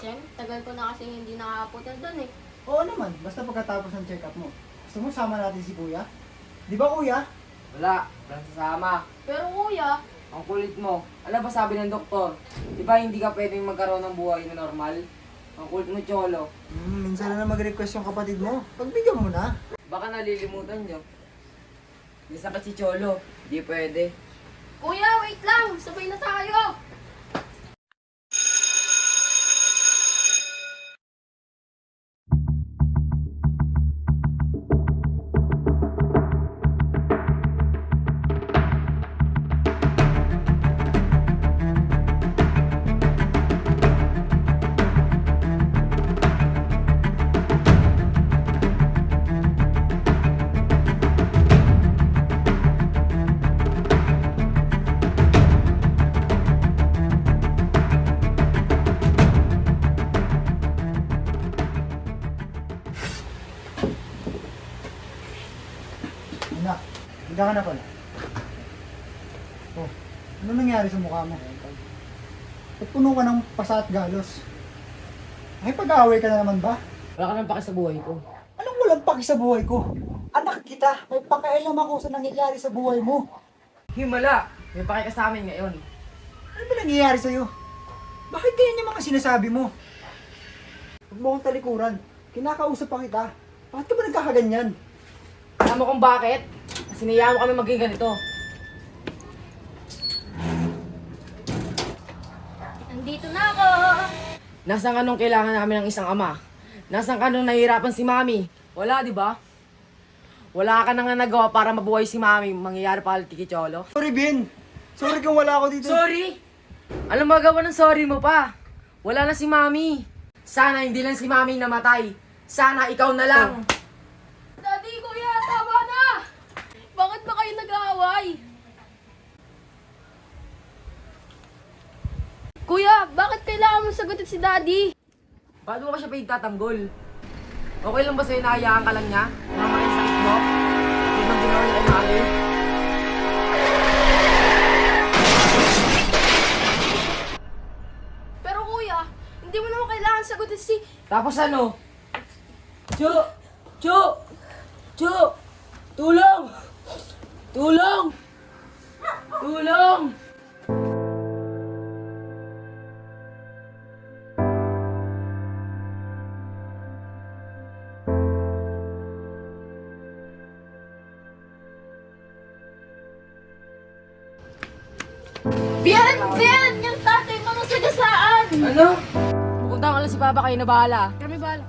Shem? Tagal ko na kasi hindi nakapunta doon eh. Oo naman, basta pagkatapos ng check-up mo. Gusto mo sama natin si kuya? Di ba kuya? Wala, walang sasama. Pero kuya, Ang kulit mo. Ano ba sabi ng doktor? Di ba hindi ka pwedeng magkaroon ng buhay na normal? Ang kulit mo, Cholo. Minsan na mag-request yung kapatid mo. Pagbigyan mo na. Baka nalilimutan nyo. May sakit si Cholo. Di pwede. kuya, wait lang! Sabay na tayo! Anak, higa ka na pala. Oh, ano nangyari sa mukha mo? Ba't puno ka ng pasa at galos? Ay, pag-aaway ka na naman ba? Wala ka nang paki sa buhay ko. Anong walang paki sa buhay ko? Anak kita, may pakialam ako sa nangyayari sa buhay mo. Himala! May paki ka sa amin ngayon. Ano ba nangyayari sa'yo? Bakit ganyan yung mga sinasabi mo? Huwag mo akong talikuran. Kinakausap pa kita. Bakit ka ba nagkakaganyan? Alam mo kung bakit? Kasi niyaya mo kami maging ganito. Nandito na ako! Nasaan ka nung kailangan namin ng isang ama? Nasaan ka nung nahihirapan si Mami? Wala, di ba? Wala ka nang nagawa para mabuhay si Mami. Mangyayari pa ulit kay Cholo. Sorry, Ben. Sorry kung wala ako dito. Sorry? Alam magawa ng sorry mo pa? Wala na si Mami. Sana hindi lang si Mami namatay. Sana ikaw na lang. Daddy, kuya, tama na! Bakit ba kayo nag-aaway? Kuya, bakit kailangan mo sagutin si Daddy? Bakit mo ba siya pinagtatanggol? Okay lang ba sa'yo na hayaan ka lang niya? Naman yung sakit mo? Yung ang ginawa niya kay Mami? Pero kuya, hindi mo naman kailangan sagutin si... Tapos ano? Chu! Chu! Chu! Tulong! Tulong! Tulong! Bien! Bien! Yung tatay mo nasa gasaan! Ano? Pupunta ka lang si Papa, kayo na bahala. Kami bahala.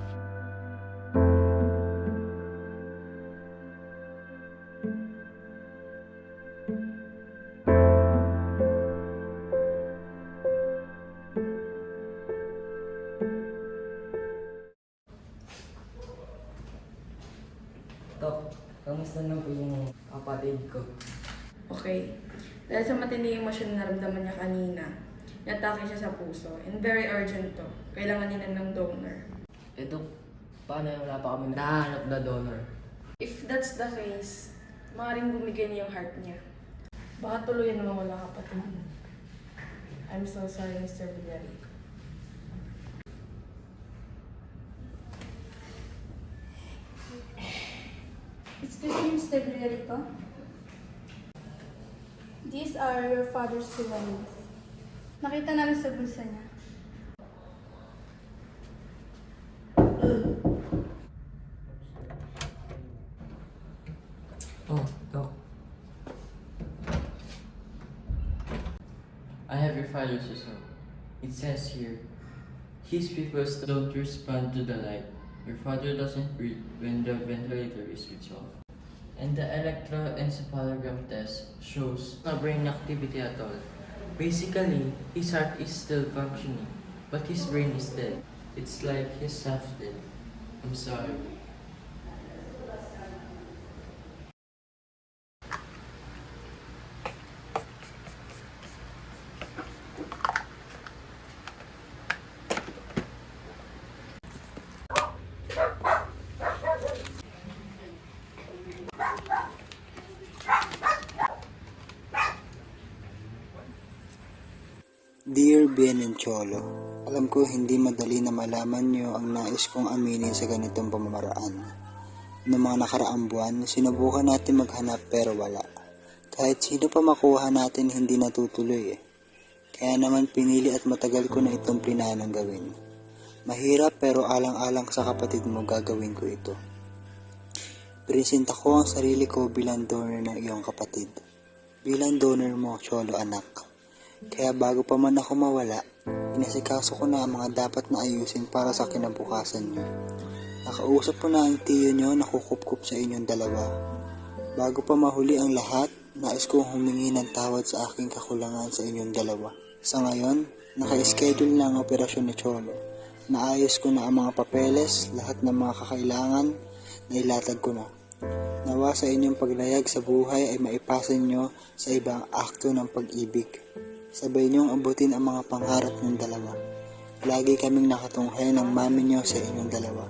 Tok, kamusta na po yung kapatid ko? Okay. Dahil sa matinding emosyon na naramdaman niya kanina, natake siya sa puso. And very urgent to. Kailangan niya ng donor. Eh Dok, paano yung wala pa kami nahanap na donor? If that's the case, maaaring bumigay niya yung heart niya. Baka tuluyan na mawala kapatid mo. I'm so sorry, Mr. Villarico. Excuse me, Mr. Villarico. These are your father's belongings. Nakita namin sa bulsa niya. Oh, Doc. I have your father's result. It says here, his pupils don't respond to the light. Your father doesn't breathe when the ventilator is switched off. And the electroencephalogram test shows no brain activity at all. Basically, his heart is still functioning, but his brain is dead. It's like he's half dead. I'm sorry. Dear Ben and Cholo, Alam ko hindi madali na malaman nyo ang nais kong aminin sa ganitong pamamaraan. Noong mga nakaraang buwan, sinubukan natin maghanap pero wala. Kahit sino pa makuha natin hindi natutuloy eh. Kaya naman pinili at matagal ko na itong plinanong gawin. Mahirap pero alang-alang sa kapatid mo gagawin ko ito. Presenta ko ang sarili ko bilang donor ng iyong kapatid. Bilang donor mo, Cholo anak. Kaya bago pa man ako mawala, inasikaso ko na ang mga dapat na ayusin para sa kinabukasan nyo. Nakausap ko na ang tiyo nyo na kukupkup sa inyong dalawa. Bago pa mahuli ang lahat, nais kong humingi ng tawad sa aking kakulangan sa inyong dalawa. Sa ngayon, naka-schedule na ang operasyon ni Cholo. Naayos ko na ang mga papeles, lahat ng mga kakailangan, nailatag ko na. Nawa sa inyong paglayag sa buhay ay maipasan nyo sa ibang akto ng pag-ibig. Sabay niyong abutin ang mga pangarap ng dalawa. Lagi kaming nakatunghay ng mami niyo sa inyong dalawa.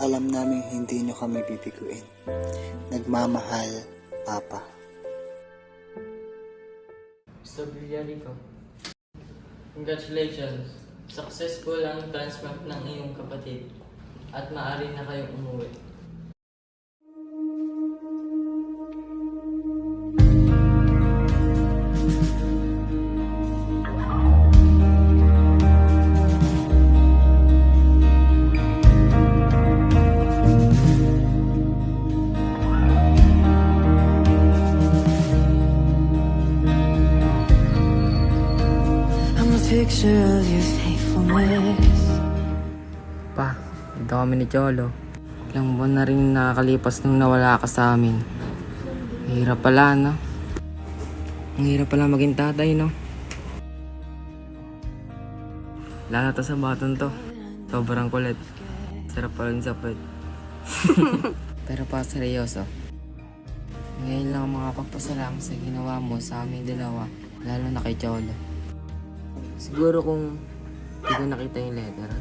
Alam naming hindi niyo kami bibiguin. Nagmamahal, Papa. Mr. Villarico, congratulations! Successful ang transplant ng iyong kapatid at maaari na kayong umuwi. Picture of your faithfulness. Pa, dito kami ni Cholo. Ilang buwan na rin nakakalipas nung nawala ka sa amin. Hirap pala, no? Ang hirap pala maging tatay, no? Lalo to sa batang to. Sobrang kulit. Sarap pala yung sapit. Pero pa, seryoso. Ngayon lang makapagpasalamat sa ginawa mo sa aming dalawa. Lalo na kay Cholo. Siguro kung hindi ko nakita yung letter,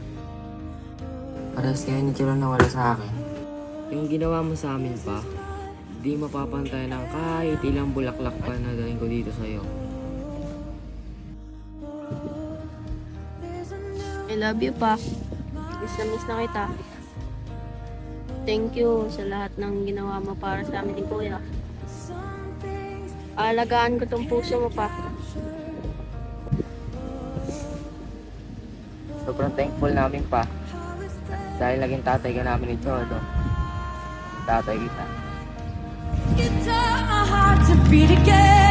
parehas kayo ni Cholo nawala sa akin. Yung ginawa mo sa amin pa, di mapapantay ng kahit ilang bulaklak pa na daling ko dito sa'yo. I love you, pa. Miss na kita. Thank you sa lahat ng ginawa mo para sa amin ni Kuya. Aalagaan ko tong puso mo, pa. Sobrang thankful namin pa. Dahil naging tatay ka namin ni Cholo. Tatay kita. You taught my heart to beat again.